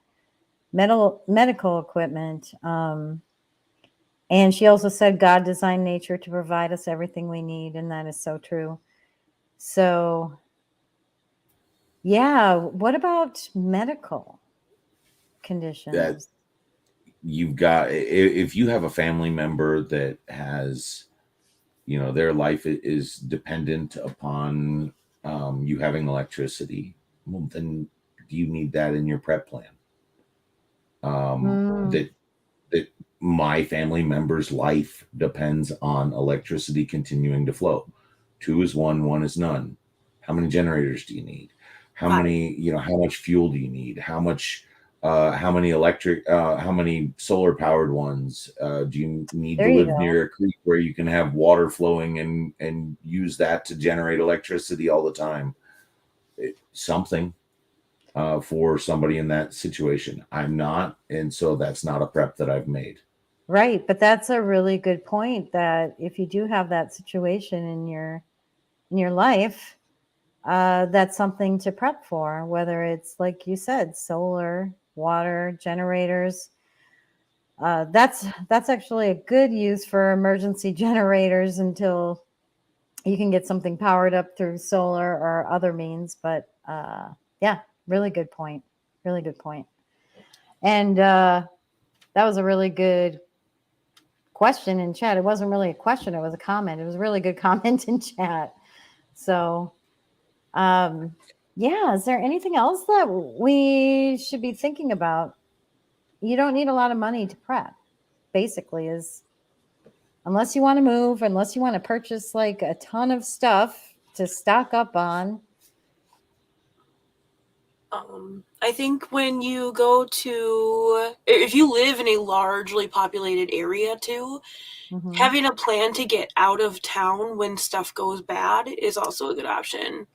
medical equipment. And she also said God designed nature to provide us everything we need, and that is so true. So, yeah, what about medical That conditions? you've got, if you have a family member that has, their life is dependent upon you having electricity, well, then you need that in your prep plan. Mm, That my family member's life depends on electricity continuing to flow. Two is one, one is none. How many generators do you need? How 5. many, how much fuel do you need? How many how many solar powered ones do you need there to you live go. near a creek where you can have water flowing and use that to generate electricity all the time? Something for somebody in that situation. I'm not, and so that's not a prep that I've made. Right, but that's a really good point, that if you do have that situation in your life, that's something to prep for, whether it's like you said, solar, water, generators. That's actually a good use for emergency generators until you can get something powered up through solar or other means. But yeah, really good point. Really good point. And that was a really good question in chat. It wasn't really a question, it was a comment. It was a really good comment in chat. So yeah, is there anything else that we should be thinking about? You don't need a lot of money to prep, basically, is unless you want to move, unless you want to purchase like a ton of stuff to stock up on. I think when you go to, if you live in a largely populated area too, Mm-hmm. having a plan to get out of town when stuff goes bad is also a good option.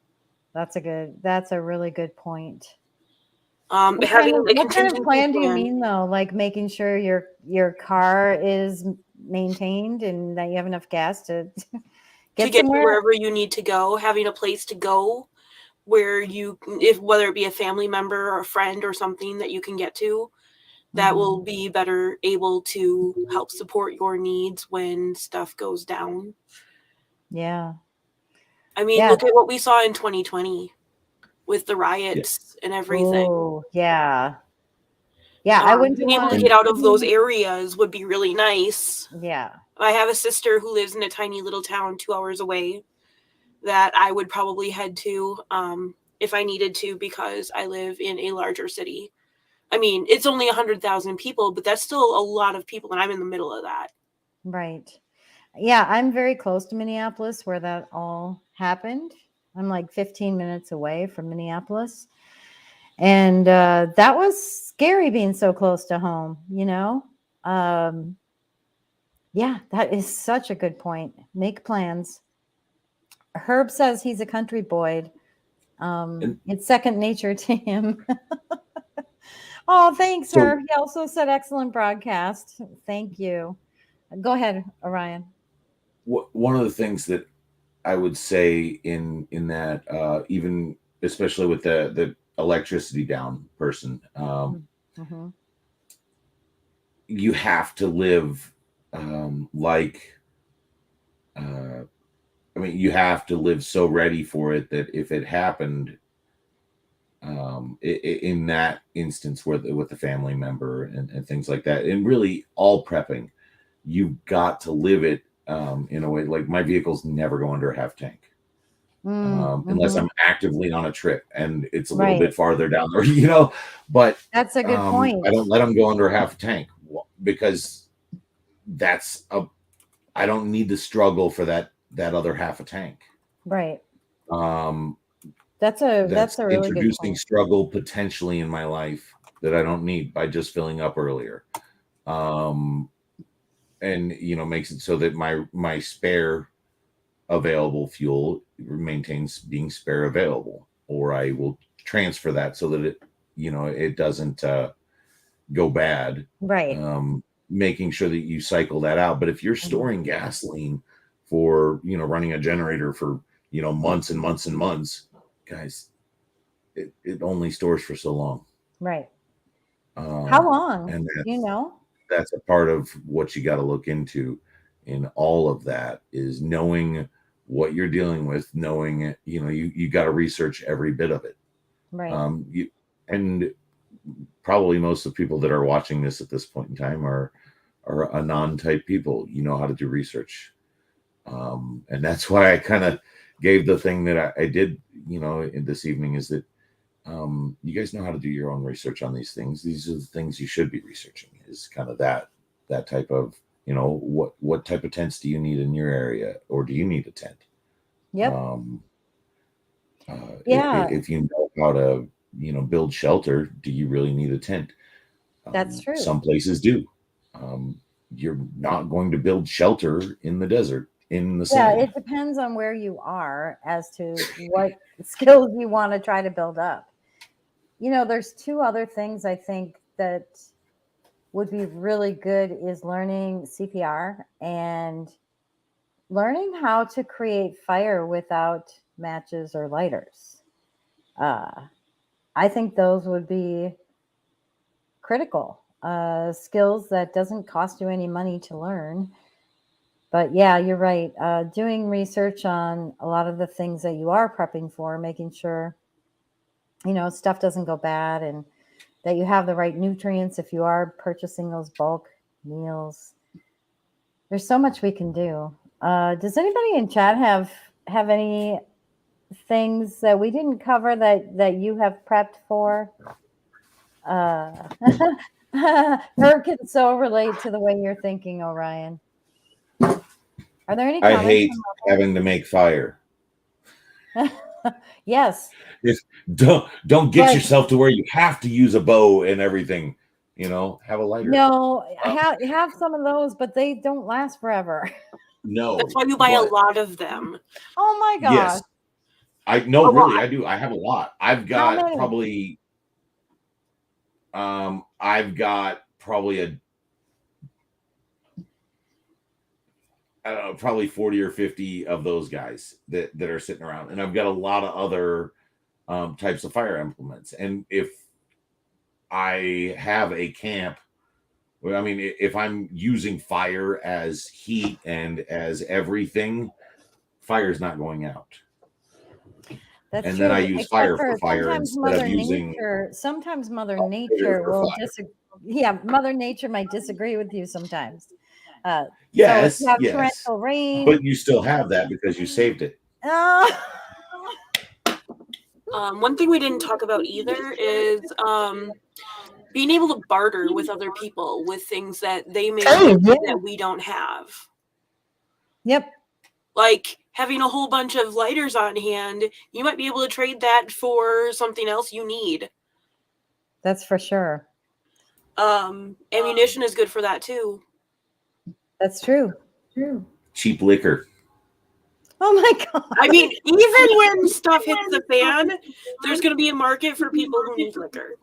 That's a really good point. What kind Having of a what kind of contingency plan do you plan mean though? Like making sure your car is maintained and that you have enough gas to to get get to somewhere? wherever you need to go, having a place to go where you, if whether it be a family member or a friend or something that you can get to, that will be better able to help support your needs when stuff goes down. Yeah. I mean, Yeah. look at what we saw in 2020 with the Yeah. riots and everything. Oh, yeah. Yeah, I wouldn't Being able to want get out to of those be. areas would be really nice. Yeah. I have a sister who lives in a tiny little town 2 hours away that I would probably head to if I needed to, because I live in a larger city. I mean, it's only 100,000 people, but that's still a lot of people, and I'm in the middle of that. Right. Yeah, I'm very close to Minneapolis where that all happened. I'm like 15 minutes away from Minneapolis. And that was scary being so close to home, you know? Um, yeah, that is such a good point. Make plans. Herb says he's a country boy. And It's second nature to him. Oh, thanks, so Herb. He also said excellent broadcast. Thank you. Go ahead, Orion. one of the things that I would say in that even especially with the electricity down person, Mm-hmm. you have to live like uh, I mean, you have to live so ready for it that if it happened, in that instance with the family member and things like that, and really all prepping, you've got to live it in a way. Like my vehicle's never go under a half tank. Unless Mm-hmm. I'm actively on a trip and it's a little Right. bit farther down there, you know. But That's a good I point. don't let them go under a half a tank because that's a I don't need to struggle for that other half a tank. Right. Um, That's that's a really good introducing point. struggle potentially in my life that I don't need by just filling up earlier. Um, and makes it so that my spare available fuel maintains being spare available, or I will transfer that so that it doesn't go bad. Right. Making sure that you cycle that out. But if you're Mhm. storing gasoline for running a generator for months and months and months, guys, it only stores for so long. Right. How um, long? and Do you know? that's a part of what you got to look into in all of that, is knowing what you're dealing with, knowing you got to research every bit of it. Right. You and probably most of the people that are watching this at this point in time are anon type people. You know how to do research, and that's why I kind of gave the thing that I did in this evening, is that you guys know how to do your own research on these things. These are the things you should be researching, is kind of that type of what type of tents do you need in your area, or do you need a tent? Yep. um, Yeah, if you know how to build shelter, do you really need a tent? that's true. Some places do. um, you're not going to build shelter in the desert in the Yeah, sand. it depends on where you are as to what skills you want to try to build up. There's two other things I think that would be really good is learning CPR and learning how to create fire without matches or lighters. I think those would be critical skills that doesn't cost you any money to learn. But yeah, you're right. Doing research on a lot of the things that you are prepping for, making sure stuff doesn't go bad and that you have the right nutrients if you are purchasing those bulk meals. There's so much we can do. Does anybody in chat have any things that we didn't cover that you have prepped for? Herb can so relate to the way you're thinking, Orion. Are there any I comments? hate having to make fire. Yes. Don't get But yourself to where you have to use a bow and everything. Have a lighter. no, have some of those, but they don't last forever. No, That's why you buy a but lot of them. Oh my gosh. yes, I no A really lot. I do. I have a lot. I've How got many? probably a I don't know, probably 40 or 50 of those guys that are sitting around, and I've got a lot of other types of fire implements. And if I have a camp, I mean, if I'm using fire as heat and as everything, fire's not going out. That's And true. then I use Except fire for for fire sometimes instead Mother of using Nature. Sometimes Mother fire Nature for will fire. disagree. Yeah, Mother Nature might disagree with you sometimes. So if Yes, you have yes, torrential rain, but you still have that because you saved it. One thing we didn't talk about either is being able to barter with other people with things that they may need that we don't have. Yep. Like having a whole bunch of lighters on hand, you might be able to trade that for something else you need. That's for sure. Ammunition is good for that too. That's true. Cheap liquor. Oh my god. I mean, even when stuff hits the fan, there's going to be a market for people who need liquor.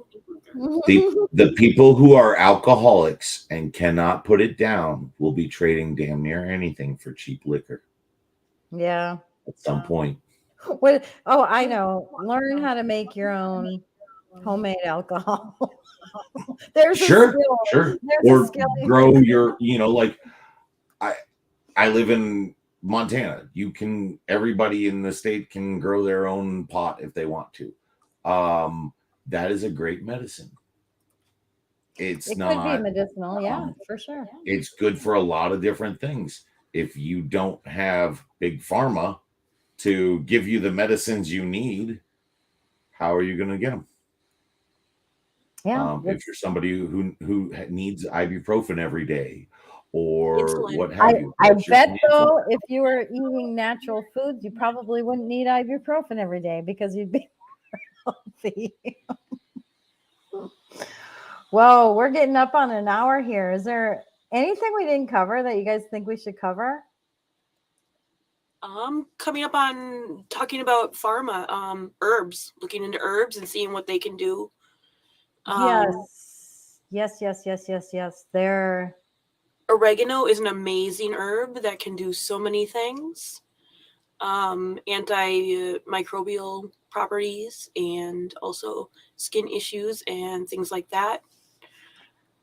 The people who are alcoholics and cannot put it down will be trading damn near anything for cheap liquor. Yeah. At some point. What? Oh, I know. Learn how to make your own homemade alcohol. There's Sure, a skill. sure. There's Or a skill. grow your, like I live in Montana. Everybody in the state can grow their own pot if they want to. That is a great medicine. It could be medicinal, yeah, for sure. It's good for a lot of different things. If you don't have big pharma to give you the medicines you need, how are you going to get them? Yeah. If you're somebody who needs ibuprofen every day or Insulin. what have you. I bet though, if you were eating natural foods, you probably wouldn't need ibuprofen every day because you'd be healthy. Whoa, we're getting up on an hour here. Is there anything we didn't cover that you guys think we should cover? Coming up on talking about pharma, herbs, looking into herbs and seeing what they can do. Yes. They're Oregano is an amazing herb that can do so many things. Antimicrobial properties and also skin issues and things like that.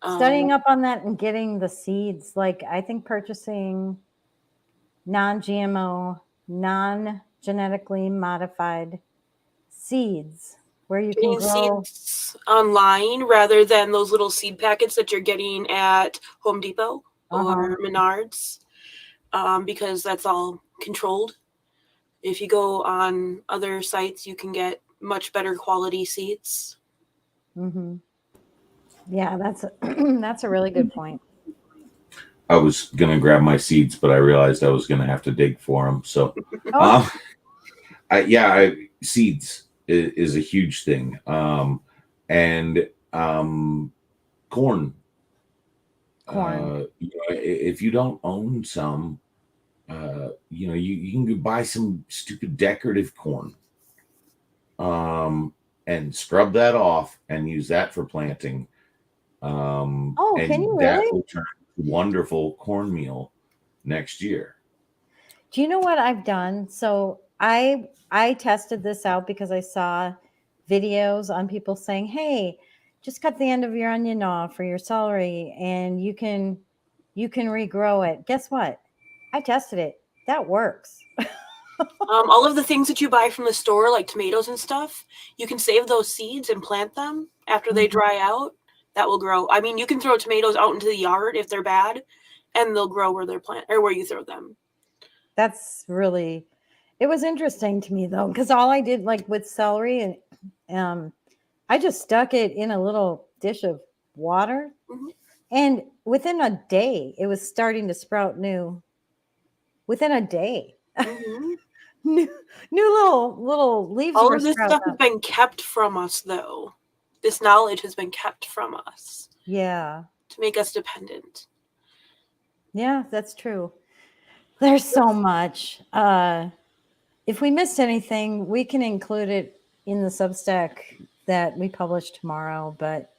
Studying up on that and getting the seeds. Like I think purchasing non-GMO, non-genetically modified seeds where you can grow seeds online rather than those little seed packets that you're getting at Home Depot or Menards, because that's all controlled. If you go on other sites, you can get much better quality seeds. Mm-hmm. Yeah, that's a really good point. I was gonna grab my seeds, but I realized I was gonna have to dig for them. So, seeds is a huge thing, and corn. If you don't own some, you can buy some stupid decorative corn, and scrub that off and use that for planting. Oh, can And you that really? will turn wonderful cornmeal next year. Do you know what I've done? So I tested this out because I saw videos on people saying, "Hey, just cut the end of your onion off or your celery and you can regrow it." Guess what? I tested it. That works. All of the things that you buy from the store, like tomatoes and stuff, you can save those seeds and plant them after they dry out. That will grow. I mean, you can throw tomatoes out into the yard if they're bad, and they'll grow where they're planted or where you throw them. That's really it was interesting to me though, because all I did like with celery and I just stuck it in a little dish of water Mhm. and within a day it was starting to sprout new. Within a day. Mhm. new little leaves All were of this sprouting stuff has up. been kept from us, though. This knowledge has been kept from us Yeah. to make us dependent. Yeah, that's true. There's so much. If we missed anything, we can include it in the Substack that we publish tomorrow. But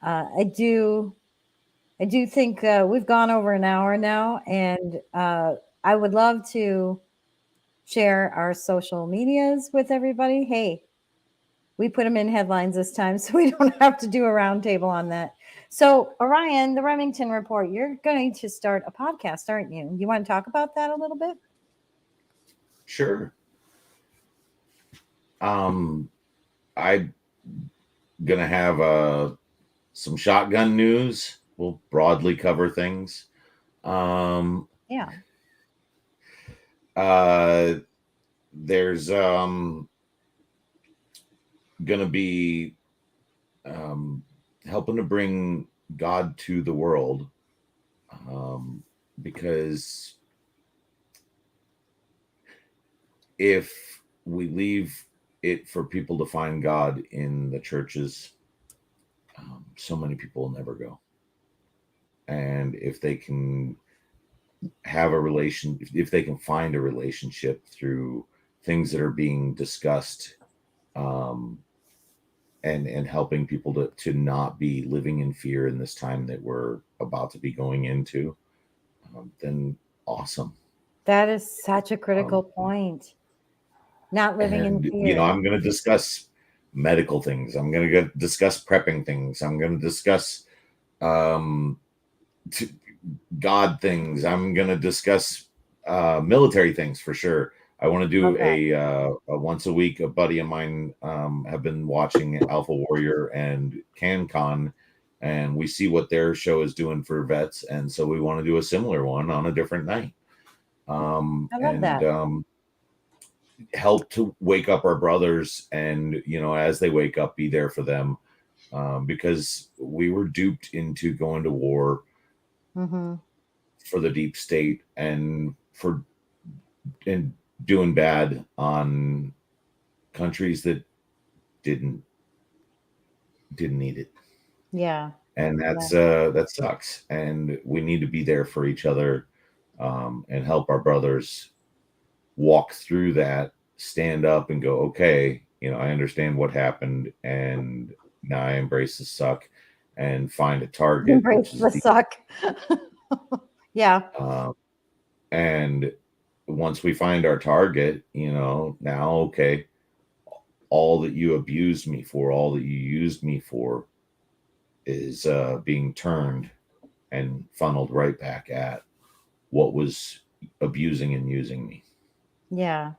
I do think we've gone over an hour now, and I would love to share our social medias with everybody. Hey, we put them in headlines this time, so we don't have to do a roundtable on that. So, Orion, the Remington Report, you're going to start a podcast, aren't you? You want to talk about that a little bit? Sure. I'm gonna have some shotgun news. We'll broadly cover things. Yeah. There's gonna be helping to bring God to the world, because if we leave it for people to find God in the churches, so many people will never go. And if they can have a relation, if they can find a relationship through things that are being discussed, um, and helping people to not be living in fear in this time that we're about to be going into, then awesome. That is such a critical Um, point. Not living in and fear. I'm going to discuss medical things. I'm going to discuss prepping things. I'm going to discuss um, t- God things. I'm going to discuss military things for sure. I want to do Okay. a once a week. A buddy of mine have been watching Alpha Warrior and CanCon, and we see what their show is doing for vets, and so we want to do a similar one on a different night. I love And that. help to wake up our brothers, and as they wake up, be there for them, because we were duped into going to war Mm-hmm. for the deep state and doing bad on countries that didn't need it. Yeah. And Yeah. that sucks, and we need to be there for each other, and help our brothers walk through that, stand up and go, okay, I understand what happened, and now I embrace the suck and find a target, Embrace which is the the suck. Yeah. um, and once we find our target, now, okay, all that you abused me for, all that you used me for, is being turned and funneled right back at what was abusing and using me. Yeah.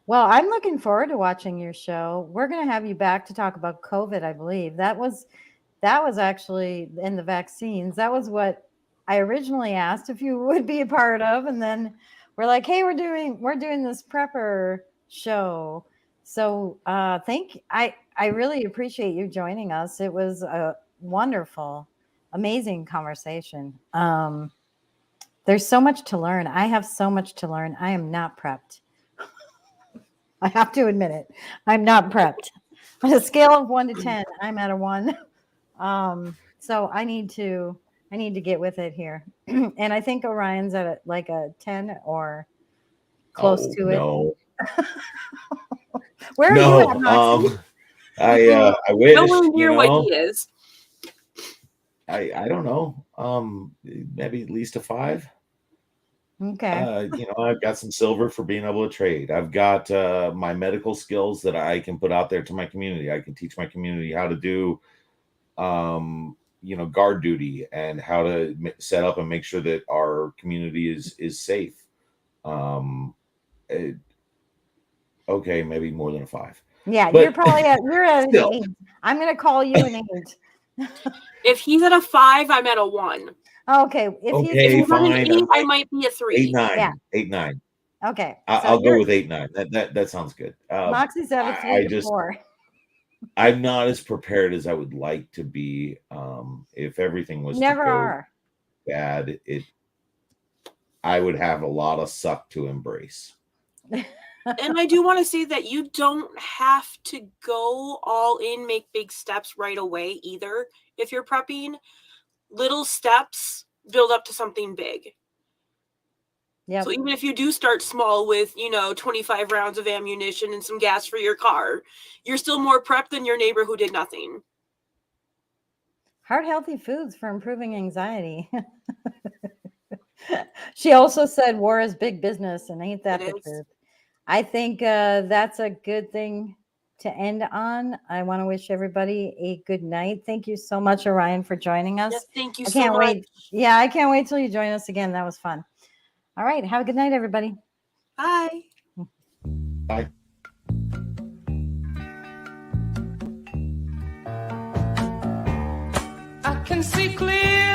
Well, I'm looking forward to watching your show. We're going to have you back to talk about COVID, I believe. That was actually in the vaccines. That was what I originally asked if you would be a part of, and then we're like, "Hey, we're doing this prepper show." So, I really appreciate you joining us. It was a wonderful, amazing conversation. There's so much to learn. I have so much to learn. I am not prepped. I have to admit it. I'm not prepped. On a scale of 1 to 10, I'm at a 1. So I need to get with it here. And I think Orion's at like a 10 or close Oh to it. no. Where are you No, at, Moxie? I wish, Nowhere near what he is. I don't know. Maybe at least a 5. Okay. I've got some silver for being able to trade. I've got my medical skills that I can put out there to my community. I can teach my community how to do, guard duty and how to set up and make sure that our community is safe. It, okay, maybe more than a 5. Yeah, But you're probably you're at an still. 8. I'm going to call you an 8. If he's at a 5, I'm at a 1. Okay. If Okay, If he's at an fine. 8, I might be a 3. 8, 9. Yeah. 8, 9. Okay. I'll go with 8, 9. That sounds good. Moxie's at a 3 to 4. I'm not as prepared as I would like to be. If everything was Never to go are. bad, I would have a lot of suck to embrace. And I do want to say that you don't have to go all in, make big steps right away either. If you're prepping, little steps build up to something big. Yep. So even if you do start small with, 25 rounds of ammunition and some gas for your car, you're still more prepped than your neighbor who did nothing. Heart healthy foods for improving anxiety. She also said war is big business, and ain't that the truth? I think that's a good thing to end on. I want to wish everybody a good night. Thank you so much, Orion, for joining us. Yes, thank you I so can't much. wait. Yeah, I can't wait till you join us again. That was fun. All right. Have a good night, everybody. Bye. Bye. I can see clear.